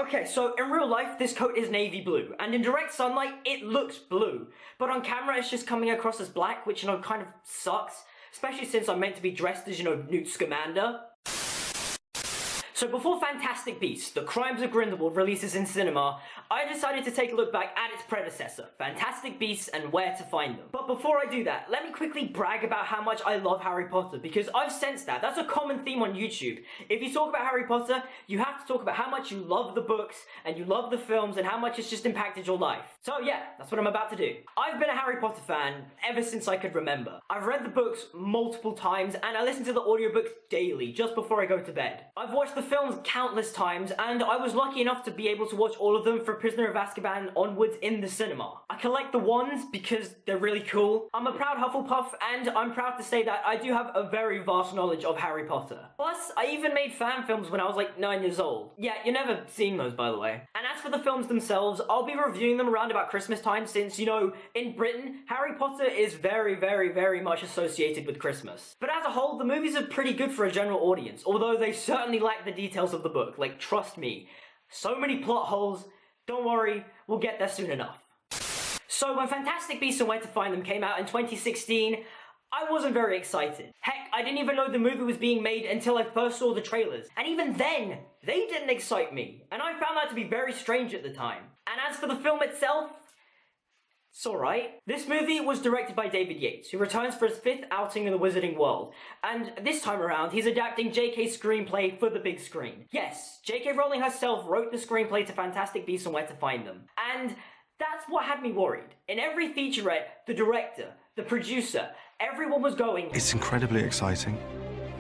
Okay, so in real life, this coat is navy blue, and in direct sunlight, it looks blue. But on camera, it's just coming across as black, which, kind of sucks. Especially since I'm meant to be dressed as, Newt Scamander. So before Fantastic Beasts, The Crimes of Grindlewald releases in cinema, I decided to take a look back at its predecessor, Fantastic Beasts and Where to Find Them. But before I do that, let me quickly brag about how much I love Harry Potter, because I've sensed that. That's a common theme on YouTube. If you talk about Harry Potter, you have to talk about how much you love the books, and you love the films, and how much it's just impacted your life. So yeah, that's what I'm about to do. I've been a Harry Potter fan ever since I could remember. I've read the books multiple times, and I listen to the audiobooks daily, just before I go to bed. I've watched the films countless times, and I was lucky enough to be able to watch all of them from Prisoner of Azkaban onwards in the cinema. I collect the wands because they're really cool. I'm a proud Hufflepuff, and I'm proud to say that I do have a very vast knowledge of Harry Potter. Plus, I even made fan films when I was like 9 years old. Yeah, you're never seeing those, by the way. And as for the films themselves, I'll be reviewing them around about Christmas time since, in Britain, Harry Potter is very, very, very much associated with Christmas. But as a whole, the movies are pretty good for a general audience, although they certainly lack the details of the book. Like, trust me, so many plot holes. Don't worry, we'll get there soon enough. So when Fantastic Beasts and Where to Find Them came out in 2016, I wasn't very excited. Heck, I didn't even know the movie was being made until I first saw the trailers. And even then, they didn't excite me. And I found that to be very strange at the time. And as for the film itself, it's alright. This movie was directed by David Yates, who returns for his 5th outing in the Wizarding World. And this time around, he's adapting JK's screenplay for the big screen. Yes, JK Rowling herself wrote the screenplay to Fantastic Beasts and Where to Find Them. And that's what had me worried. In every featurette, the director, the producer, everyone was going, "It's incredibly exciting.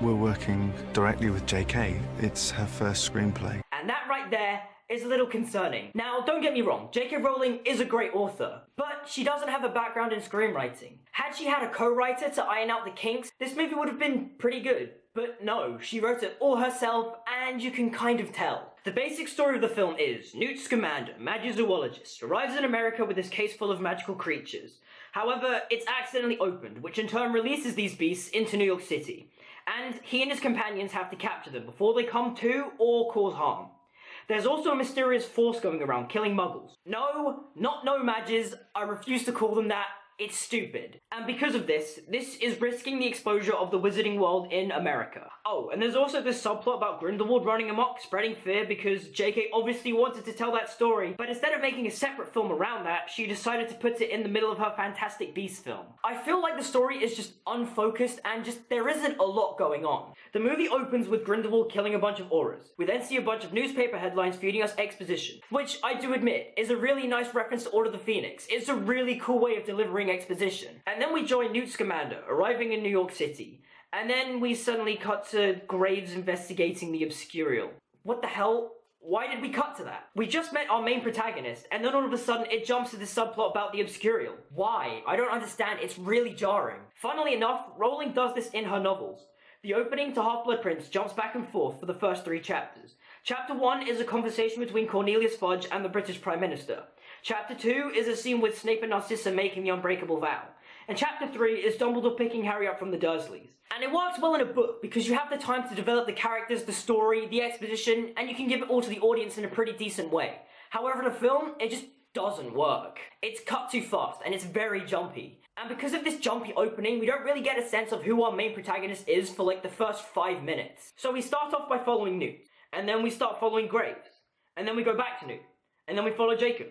We're working directly with JK. It's her first screenplay." And that right there is a little concerning. Now, don't get me wrong, J.K. Rowling is a great author, but she doesn't have a background in screenwriting. Had she had a co-writer to iron out the kinks, this movie would have been pretty good. But no, she wrote it all herself, and you can kind of tell. The basic story of the film is, Newt Scamander, magizoologist, arrives in America with his case full of magical creatures. However, it's accidentally opened, which in turn releases these beasts into New York City. And he and his companions have to capture them before they come to or cause harm. There's also a mysterious force going around, killing muggles. No, not no mages, I refuse to call them that. It's stupid. And because of this is risking the exposure of the Wizarding World in America. Oh, and there's also this subplot about Grindelwald running amok, spreading fear, because JK obviously wanted to tell that story, but instead of making a separate film around that, she decided to put it in the middle of her Fantastic Beasts film. I feel like the story is just unfocused and there isn't a lot going on. The movie opens with Grindelwald killing a bunch of auras. We then see a bunch of newspaper headlines feeding us exposition, which I do admit is a really nice reference to Order of the Phoenix. It's a really cool way of delivering exposition. And then we join Newt Scamander, arriving in New York City. And then we suddenly cut to Graves investigating the Obscurial. What the hell? Why did we cut to that? We just met our main protagonist, and then all of a sudden it jumps to this subplot about the Obscurial. Why? I don't understand, it's really jarring. Funnily enough, Rowling does this in her novels. The opening to Half-Blood Prince jumps back and forth for the first 3 chapters. Chapter 1 is a conversation between Cornelius Fudge and the British Prime Minister. Chapter 2 is a scene with Snape and Narcissa making the unbreakable vow. And Chapter 3 is Dumbledore picking Harry up from the Dursleys. And it works well in a book because you have the time to develop the characters, the story, the exposition, and you can give it all to the audience in a pretty decent way. However, in a film, it just doesn't work. It's cut too fast and it's very jumpy. And because of this jumpy opening, we don't really get a sense of who our main protagonist is for like the first 5 minutes. So we start off by following Newt, and then we start following Graves, and then we go back to Newt, and then we follow Jacob.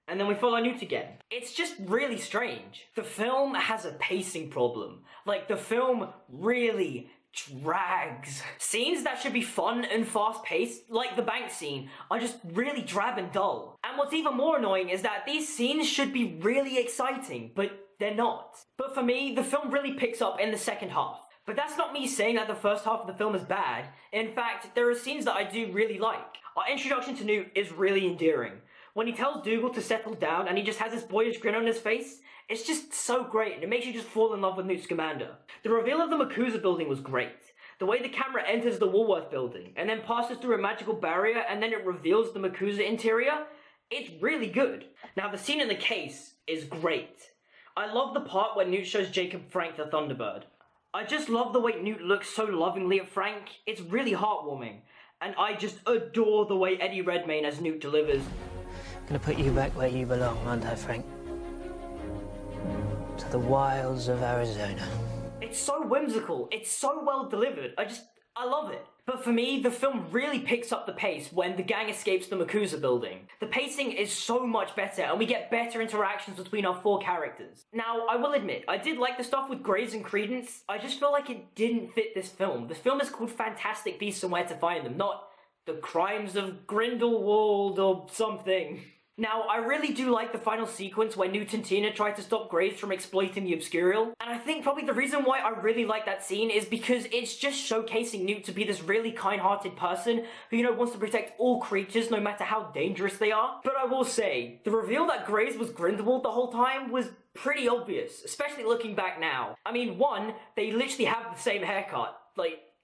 And then we follow Newt again. It's just really strange. The film has a pacing problem. Like, the film really drags. Scenes that should be fun and fast-paced, like the bank scene, are just really drab and dull. And what's even more annoying is that these scenes should be really exciting, but they're not. But for me, the film really picks up in the second half. But that's not me saying that the first half of the film is bad. In fact, there are scenes that I do really like. Our introduction to Newt is really endearing. When he tells Dougal to settle down and he just has this boyish grin on his face, it's just so great and it makes you just fall in love with Newt Scamander. The reveal of the MACUSA building was great. The way the camera enters the Woolworth building and then passes through a magical barrier and then it reveals the MACUSA interior, it's really good. Now the scene in the case is great. I love the part where Newt shows Jacob Frank the Thunderbird. I just love the way Newt looks so lovingly at Frank, it's really heartwarming. and I just adore the way Eddie Redmayne as Newt delivers. Gonna put you back where you belong, aren't I, Frank? To the wilds of Arizona. It's so whimsical, it's so well delivered, I love it. But for me, the film really picks up the pace when the gang escapes the Makusa building. The pacing is so much better, and we get better interactions between our four characters. Now, I will admit, I did like the stuff with Graves and Credence. I just feel like it didn't fit this film. The film is called Fantastic Beasts and Where to Find Them, not The Crimes of Grindlewald or something. Now, I really do like the final sequence where Newt and Tina try to stop Graves from exploiting the Obscurial, and I think probably the reason why I really like that scene is because it's just showcasing Newt to be this really kind-hearted person who, wants to protect all creatures no matter how dangerous they are. But I will say, the reveal that Graves was Grindelwald the whole time was pretty obvious, especially looking back now. I mean, one, they literally have the same haircut,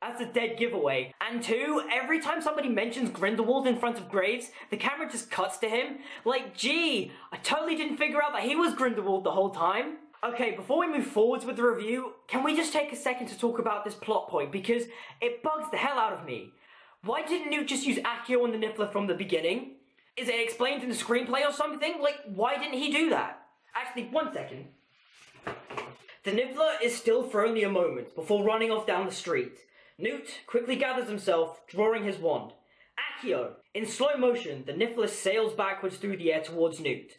that's a dead giveaway. And two, every time somebody mentions Grindelwald in front of Graves, the camera just cuts to him. Gee, I totally didn't figure out that he was Grindelwald the whole time. Okay, before we move forwards with the review, can we just take a second to talk about this plot point, because it bugs the hell out of me. Why didn't Newt just use Accio and the Niffler from the beginning? Is it explained in the screenplay or something? Why didn't he do that? Actually, one second. The Niffler is still for only a moment before running off down the street. Newt quickly gathers himself, drawing his wand. Accio! In slow motion, the Niffler sails backwards through the air towards Newt.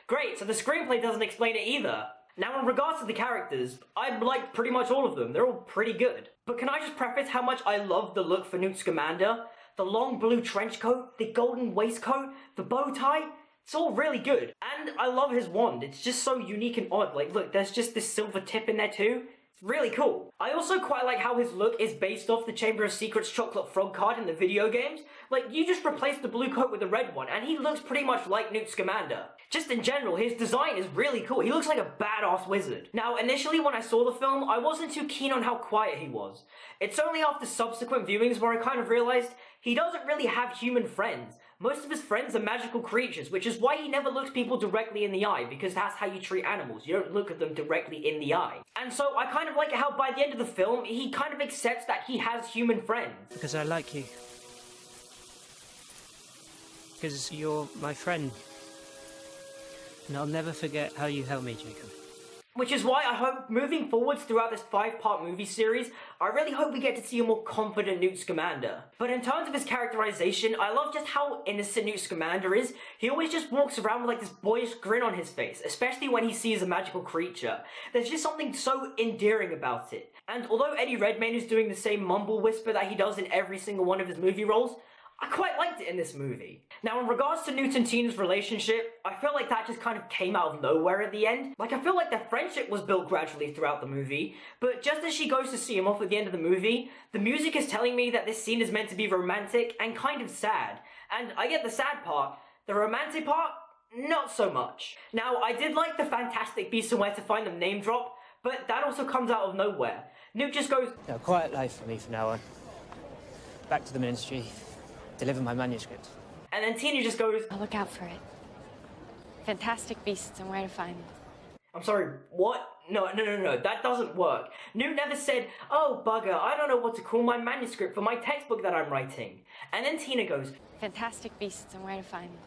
Great, so the screenplay doesn't explain it either. Now, in regards to the characters, I like pretty much all of them. They're all pretty good. But can I just preface how much I love the look for Newt Scamander? The long blue trench coat, the golden waistcoat, the bow tie. It's all really good. And I love his wand. It's just so unique and odd. Look, there's just this silver tip in there too. Really cool. I also quite like how his look is based off the Chamber of Secrets chocolate frog card in the video games. You just replace the blue coat with the red one, and he looks pretty much like Newt Scamander. Just in general, his design is really cool. He looks like a badass wizard. Now, initially when I saw the film, I wasn't too keen on how quiet he was. It's only after subsequent viewings where I kind of realized he doesn't really have human friends. Most of his friends are magical creatures, which is why he never looks people directly in the eye, because that's how you treat animals. You don't look at them directly in the eye. And so I kind of like how by the end of the film, he kind of accepts that he has human friends. Because I like you. Because you're my friend. And I'll never forget how you helped me, Jacob. Which is why I hope, moving forwards throughout this 5-part movie series, I really hope we get to see a more confident Newt Scamander. But in terms of his characterization, I love just how innocent Newt Scamander is. He always just walks around with this boyish grin on his face, especially when he sees a magical creature. There's just something so endearing about it. And although Eddie Redmayne is doing the same mumble whisper that he does in every single one of his movie roles, I quite liked it in this movie. Now, in regards to Newt and Tina's relationship, I feel like that just kind of came out of nowhere at the end. I feel like their friendship was built gradually throughout the movie, but just as she goes to see him off at the end of the movie, the music is telling me that this scene is meant to be romantic and kind of sad. And I get the sad part. The romantic part, not so much. Now, I did like the Fantastic Beasts and Where to Find Them name drop, but that also comes out of nowhere. Newt just goes, A quiet life for me from now on. Back to the ministry. Deliver my manuscript. And then Tina just goes, I'll look out for it. Fantastic Beasts and Where to Find Them. I'm sorry, what? No, that doesn't work. Newt never said, oh bugger, I don't know what to call my manuscript for my textbook that I'm writing. And then Tina goes, Fantastic Beasts and Where to Find Them.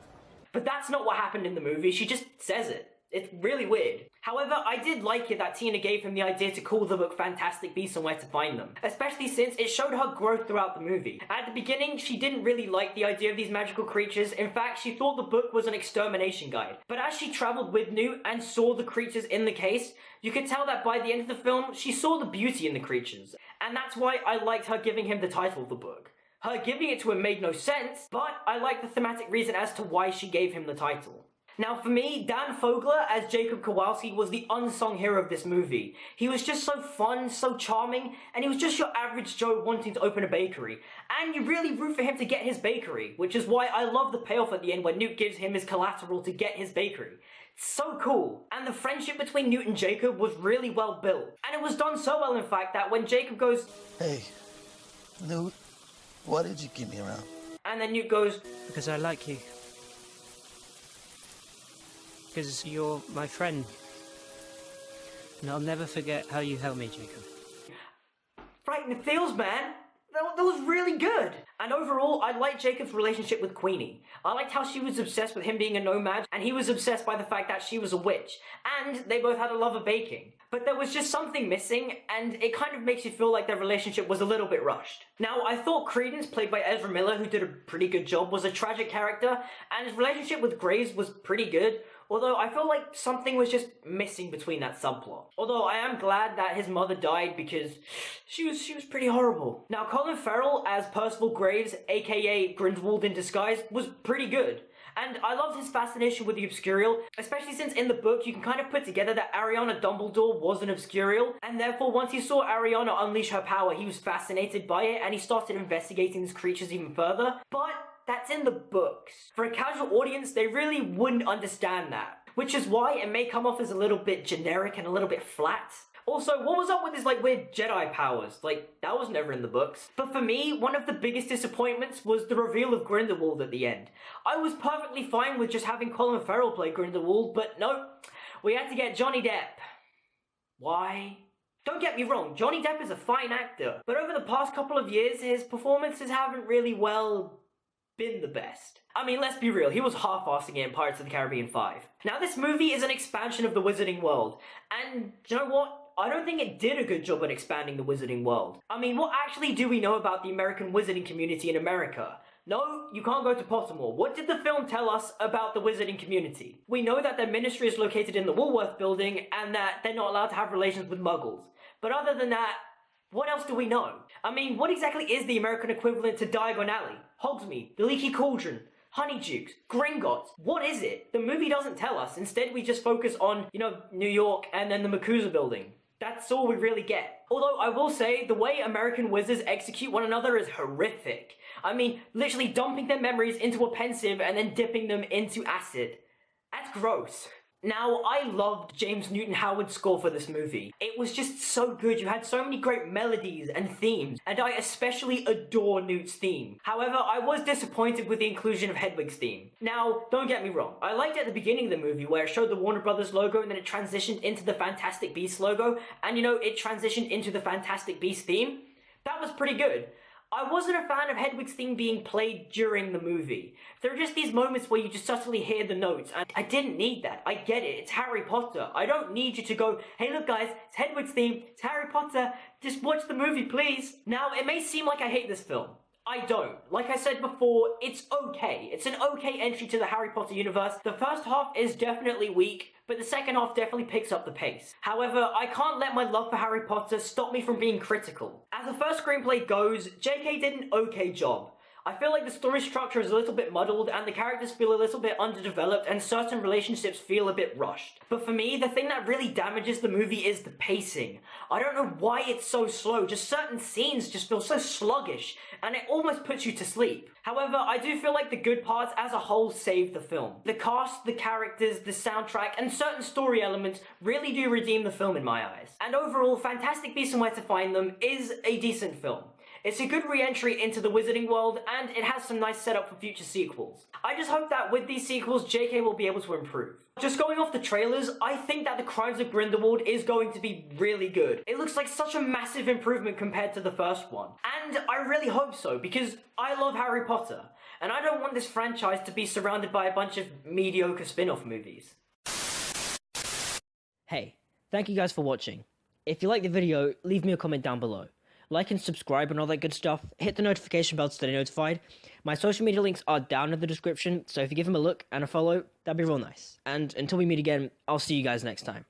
but that's not what happened in the movie, she just says it. It's really weird. However, I did like it that Tina gave him the idea to call the book Fantastic Beasts and Where to Find Them, especially since it showed her growth throughout the movie. At the beginning, she didn't really like the idea of these magical creatures. In fact, she thought the book was an extermination guide. But as she traveled with Newt and saw the creatures in the case, you could tell that by the end of the film, she saw the beauty in the creatures. And that's why I liked her giving him the title of the book. Her giving it to him made no sense, but I like the thematic reason as to why she gave him the title. Now for me, Dan Fogler as Jacob Kowalski was the unsung hero of this movie. He was just so fun, so charming, and he was just your average Joe wanting to open a bakery. And you really root for him to get his bakery, which is why I love the payoff at the end when Newt gives him his collateral to get his bakery. It's so cool. And the friendship between Newt and Jacob was really well built. And it was done so well, in fact, that when Jacob goes, Hey, Newt, why did you keep me around? And then Newt goes, Because I like you. Because you're my friend. And I'll never forget how you helped me, Jacob. Right in the feels, man. That was really good. And overall, I liked Jacob's relationship with Queenie. I liked how she was obsessed with him being a nomad, and he was obsessed by the fact that she was a witch. And they both had a love of baking. But there was just something missing, and it kind of makes you feel like their relationship was a little bit rushed. Now, I thought Credence, played by Ezra Miller, who did a pretty good job, was a tragic character, and his relationship with Graves was pretty good. Although I feel like something was just missing between that subplot. Although I am glad that his mother died because she was pretty horrible. Now Colin Farrell as Percival Graves, aka Grindlewald in disguise, was pretty good. And I loved his fascination with the Obscurial, especially since in the book you can kind of put together that Ariana Dumbledore was an Obscurial, and therefore once he saw Ariana unleash her power, he was fascinated by it and he started investigating these creatures even further. But that's in the books. For a casual audience, they really wouldn't understand that, which is why it may come off as a little bit generic and a little bit flat. Also, what was up with his, weird Jedi powers? That was never in the books. But for me, one of the biggest disappointments was the reveal of Grindelwald at the end. I was perfectly fine with just having Colin Farrell play Grindelwald, but no, we had to get Johnny Depp. Why? Don't get me wrong, Johnny Depp is a fine actor, but over the past couple of years, his performances haven't really, been the best. I mean, let's be real, he was half-assing it in Pirates of the Caribbean 5. Now, this movie is an expansion of the Wizarding World, and do you know what? I don't think it did a good job at expanding the Wizarding World. I mean, what actually do we know about the American wizarding community in America? No, you can't go to Pottermore. What did the film tell us about the wizarding community? We know that their ministry is located in the Woolworth building, and that they're not allowed to have relations with muggles. But other than that, what else do we know? I mean, what exactly is the American equivalent to Diagon Alley, Hogsmeade, the Leaky Cauldron, Honeydukes, Gringotts? What is it? The movie doesn't tell us. Instead, we just focus on, New York and then the MACUSA building. That's all we really get. Although I will say, the way American wizards execute one another is horrific. I mean, literally dumping their memories into a pensieve and then dipping them into acid. That's gross. Now, I loved James Newton Howard's score for this movie. It was just so good. You had so many great melodies and themes, and I especially adore Newt's theme. However, I was disappointed with the inclusion of Hedwig's theme. Now, don't get me wrong. I liked it at the beginning of the movie where it showed the Warner Brothers logo and then it transitioned into the Fantastic Beasts logo, and it transitioned into the Fantastic Beasts theme. That was pretty good. I wasn't a fan of Hedwig's theme being played during the movie. There are just these moments where you just subtly hear the notes, and I didn't need that. I get it, it's Harry Potter. I don't need you to go, hey look guys, it's Hedwig's theme, it's Harry Potter, just watch the movie please. Now, it may seem like I hate this film. I don't. Like I said before, it's okay. It's an okay entry to the Harry Potter universe. The first half is definitely weak, but the second half definitely picks up the pace. However, I can't let my love for Harry Potter stop me from being critical. As the first screenplay goes, JK did an okay job. I feel like the story structure is a little bit muddled and the characters feel a little bit underdeveloped and certain relationships feel a bit rushed. But for me, the thing that really damages the movie is the pacing. I don't know why it's so slow, just certain scenes just feel so sluggish and it almost puts you to sleep. However, I do feel like the good parts as a whole save the film. The cast, the characters, the soundtrack, and certain story elements really do redeem the film in my eyes. And overall, Fantastic Beasts and Where to Find Them is a decent film. It's a good re-entry into the Wizarding World, and it has some nice setup for future sequels. I just hope that with these sequels, JK will be able to improve. Just going off the trailers, I think that the Crimes of Grindlewald is going to be really good. It looks like such a massive improvement compared to the first one. And I really hope so, because I love Harry Potter, and I don't want this franchise to be surrounded by a bunch of mediocre spin-off movies. Hey, thank you guys for watching. If you liked the video, leave me a comment down below. Like and subscribe and all that good stuff. Hit the notification bell to stay notified. My social media links are down in the description, so if you give them a look and a follow, that'd be real nice. And until we meet again, I'll see you guys next time.